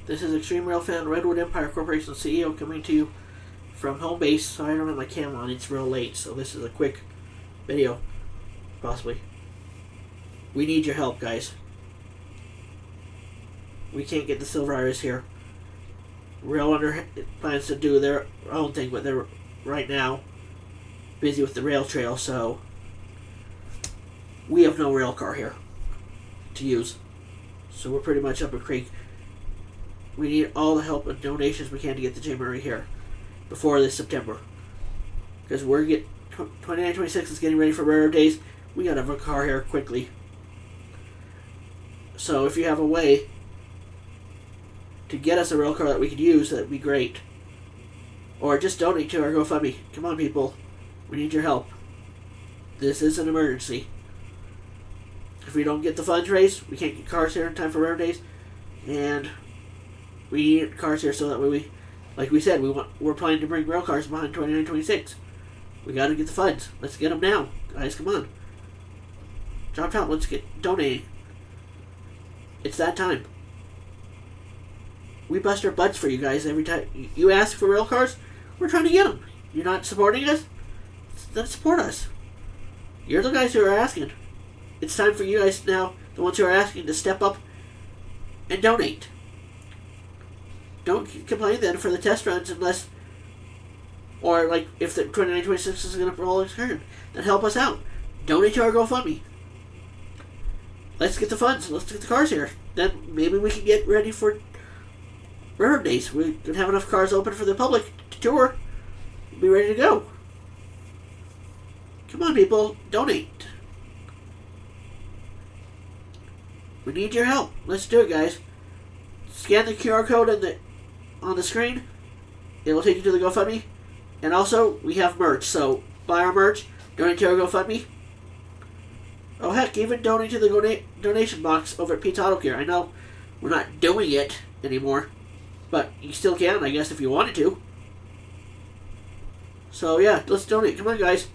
This is Extreme Railfan, Redwood Empire Corporation CEO, coming to you from home base. So I don't have my camera on, it's real late, so this is a quick video, possibly. We need your help, guys. We can't get the Silver Iris here. Rail Under plans to do their own thing, but they're right now busy with the rail trail, so we have no rail car here to use. So we're pretty much up a creek. We need all the help and donations we can to get the J. Murray here before this September. Because 29-26 is getting ready for rare days. We gotta have a car here quickly. So if you have a way to get us a rail car that we could use, that'd be great. Or just donate to our GoFundMe. Come on, people. We need your help. This is an emergency. If we don't get the funds raised, we can't get cars here in time for rare days. And we need cars here so that way like we said, we're planning to bring rail cars behind 29-26. We gotta get the funds. Let's get them now. Guys, come on. Drop out. Let's get donating. It's that time. We bust our butts for you guys every time. You ask for rail cars, we're trying to get them. You're not supporting us? Then support us. You're the guys who are asking. It's time for you guys now, the ones who are asking, to step up and donate. Don't complain then for the test runs unless, or like if the 29-26 is going to roll excursion, then help us out. Donate to our GoFundMe. Let's get the funds. Let's get the cars here. Then maybe we can get ready for rare days. We can have enough cars open for the public to tour. Be ready to go. Come on, people. Donate. We need your help. Let's do it, guys. Scan the QR code on the screen. It will take you to the GoFundMe. And also, we have merch. So, buy our merch. Donate to our GoFundMe. Oh, heck, even donate to the donation box over at Pete's Auto Care. I know we're not doing it anymore. But you still can, I guess, if you wanted to. So, yeah, let's donate. Come on, guys.